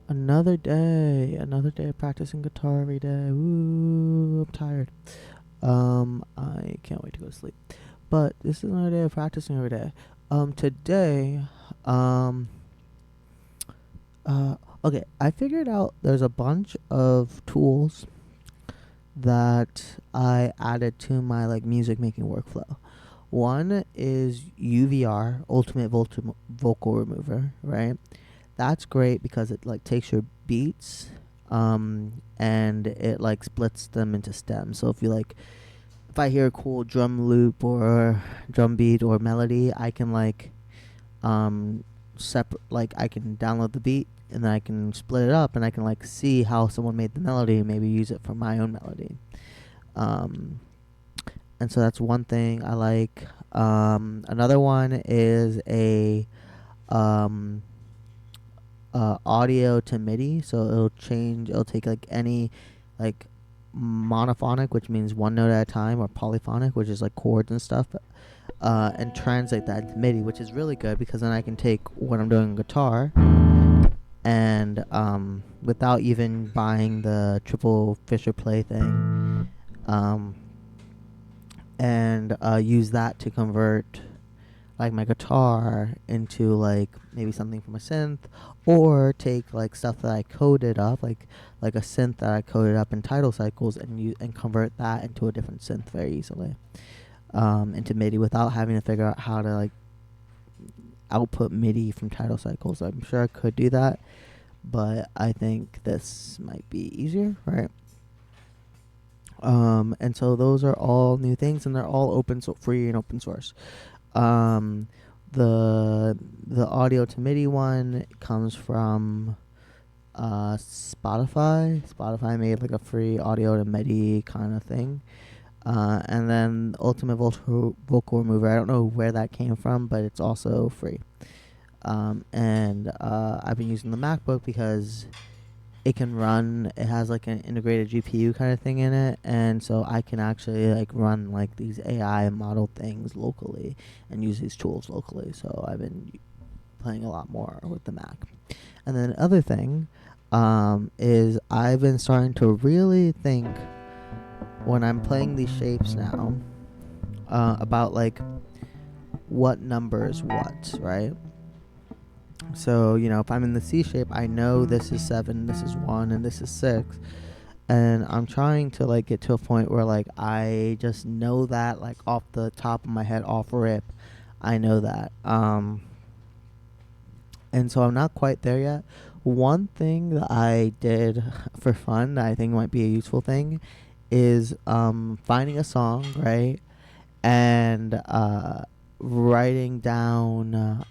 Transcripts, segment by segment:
Another day of practicing guitar every day. Woo, I'm tired. I can't wait to go to sleep. But this is another day of practicing every day. Today, um, uh, okay, I figured out there's a bunch of tools that I added to my like music making workflow. One is UVR, Vocal Remover, right? That's great because it like takes your beats and it like splits them into stems. So if I hear a cool drum loop or drum beat or melody, I can um separate like I can download the beat and then I can split it up and I can like see how someone made the melody and maybe use it for my own melody. Um and so that's one thing I like. Another one is a um audio to MIDI, so it'll take like any like monophonic, which means one note at a time, or polyphonic, which is like chords and stuff, and translate that into MIDI, which is really good because then I can take what I'm doing on guitar and without even buying the triple Fisher Play thing, um, and use that to convert like my guitar into like maybe something from a synth, or take like stuff that I coded up, like a synth that I coded up in Tidal Cycles, and convert that into a different synth very easily, into MIDI without having to figure out how to like output MIDI from Tidal Cycles. I'm sure I could do that, but I think this might be easier, right? And so those are all new things, and they're all free and open source. Um, the audio to MIDI one comes from Spotify. Spotify made like a free audio to MIDI kind of thing. And then Ultimate Vocal Remover. I don't know where that came from, but it's also free. And I've been using the MacBook because it has like an integrated GPU kind of thing in it, and so I can actually like run like these AI model things locally and use these tools locally. So I've been playing a lot more with the Mac. And then the other thing is I've been starting to really think when I'm playing these shapes now about like what number is what, right? So, if I'm in the C shape, I know this is 7, this is 1, and this is 6. And I'm trying to like get to a point where like I just know that like off the top of my head, off rip, I know that. And so I'm not quite there yet. One thing that I did for fun that I think might be a useful thing is finding a song, right? And writing down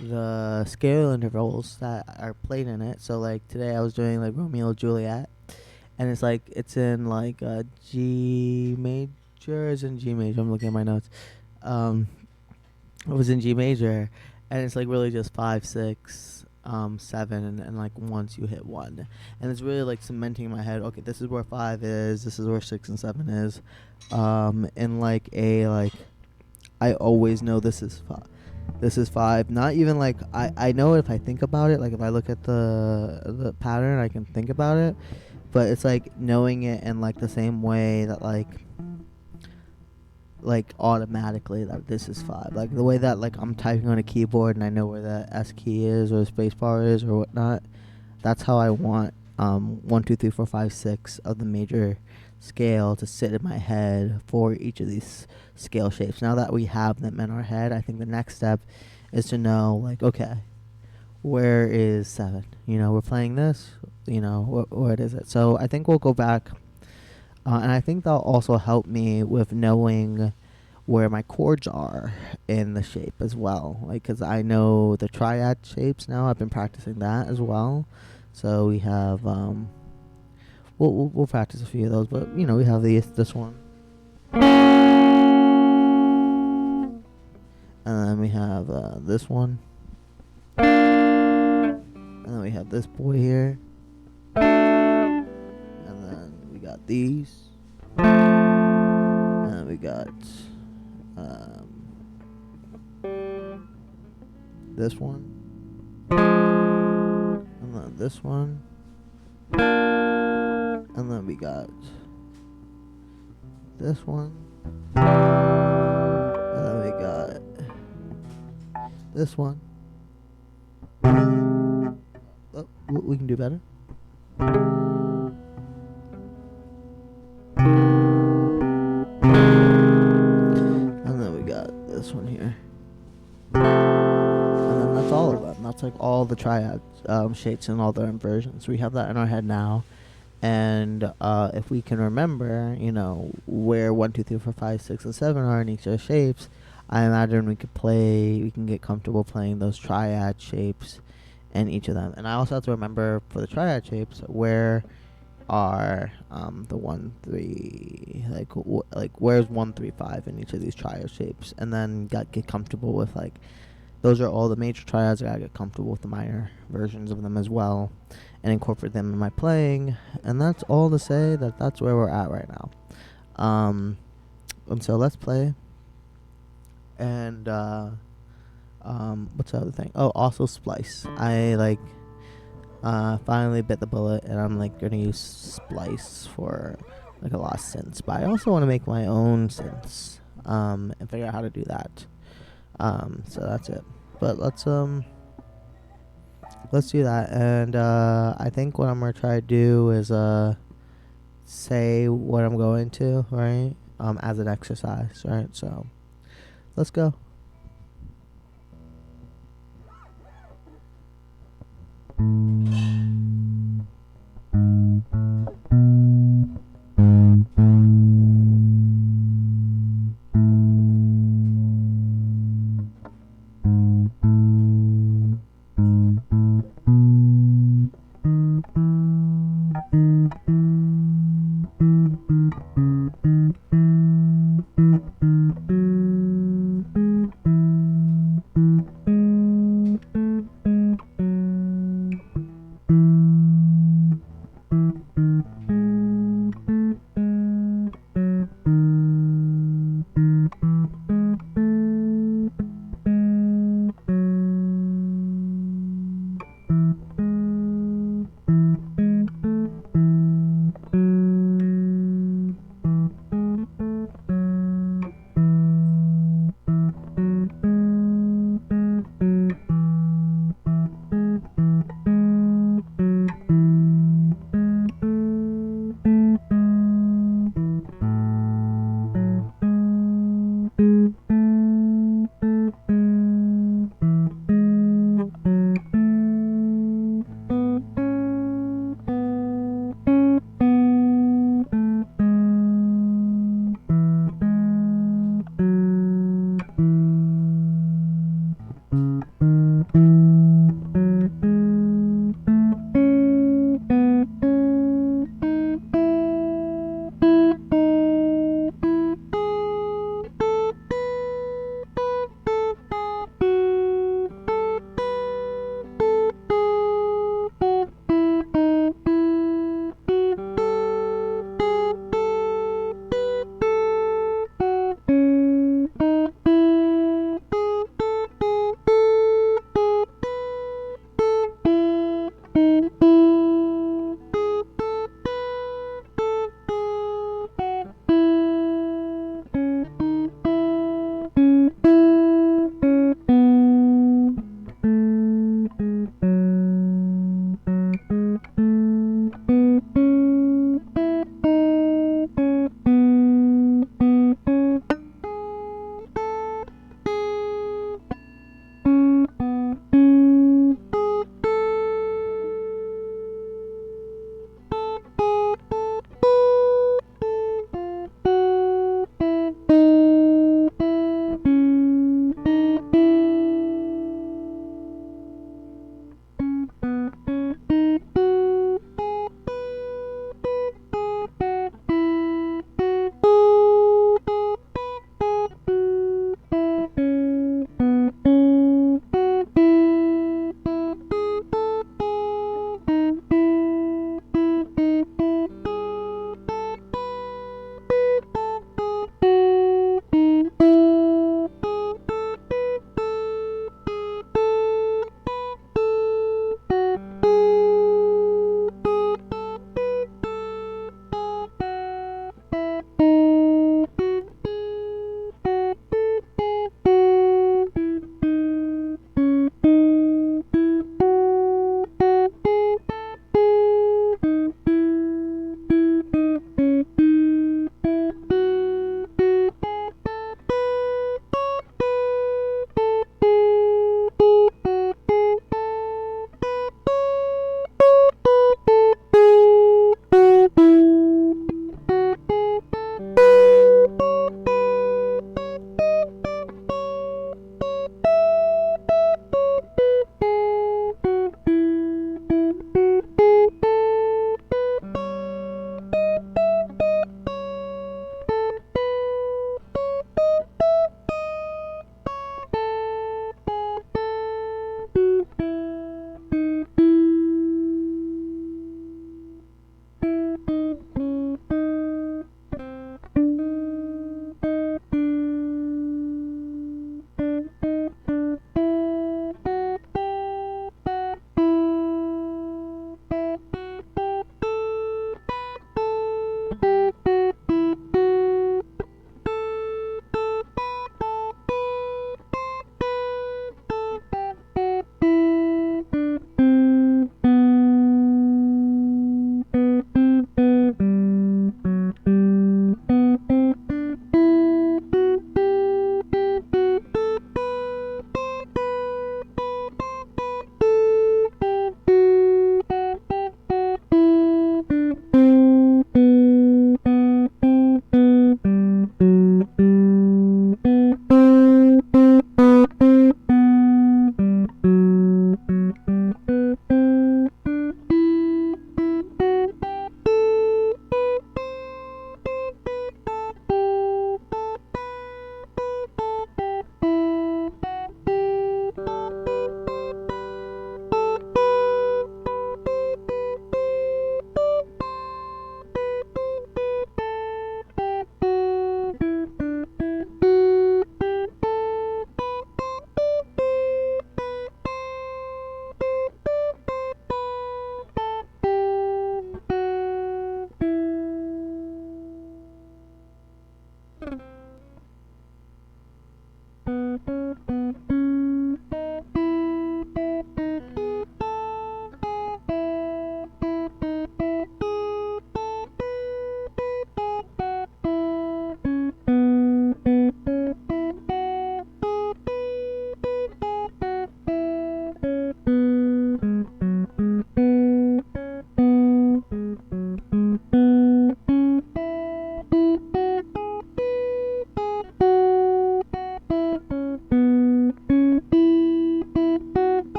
the scale intervals that are played in it. So like today I was doing like Romeo and Juliet, and it's in like G major. It's in G major. I'm looking at my notes. Um, it was in G major, and it's like really just 5, 6, 7, and like once you hit 1, and it's really like cementing in my head. Okay, this is where 5 is. This is where 6 and 7 is. And like I always know this is 5. This is 5. Not even like I know it if I think about it. Like if I look at the pattern, I can think about it. But it's like knowing it in like the same way that like automatically that this is 5. Like the way that like I'm typing on a keyboard and I know where the S key is or the space bar is or whatnot. That's how I want 1, 2, 3, 4, 5, 6 of the major scale to sit in my head for each of these scale shapes. Now that we have them in our head, I think the next step is to know like, okay, where is 7? We're playing this. What is it? So I think we'll go back, and I think that'll also help me with knowing where my chords are in the shape as well. Like, because I know the triad shapes now. I've been practicing that as well. So we have we'll practice a few of those, but we have this one, and then we have this one, and then we have this boy here, and then we got these, and then we got this one, this one. And then we got this one. And then we got this one. Oh, we can do better. And then we got this one here. And then that's all of them. That's like all the triad shapes and all their inversions. We have that in our head now. And if we can remember, where 1, 2, 3, 4, 5, 6, and 7 are in each of the shapes, I imagine we can get comfortable playing those triad shapes in each of them. And I also have to remember for the triad shapes where are the 1, 3, like where's 1, 3, 5 in each of these triad shapes, and then get comfortable with those are all the major triads. I gotta get comfortable with the minor versions of them as well, and incorporate them in my playing. And that's all to say that that's where we're at right now. And so let's play. And what's the other thing? Oh, also splice. I finally bit the bullet, and I'm gonna use splice for a lot of synths. But I also want to make my own synths and figure out how to do that. So that's it. But let's do that. And I think what I'm gonna try to do is say what I'm going to, right? As an exercise, right? So let's go.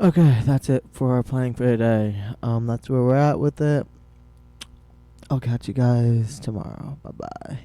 Okay, that's it for our planning for today. That's where we're at with it. I'll catch you guys tomorrow. Bye bye.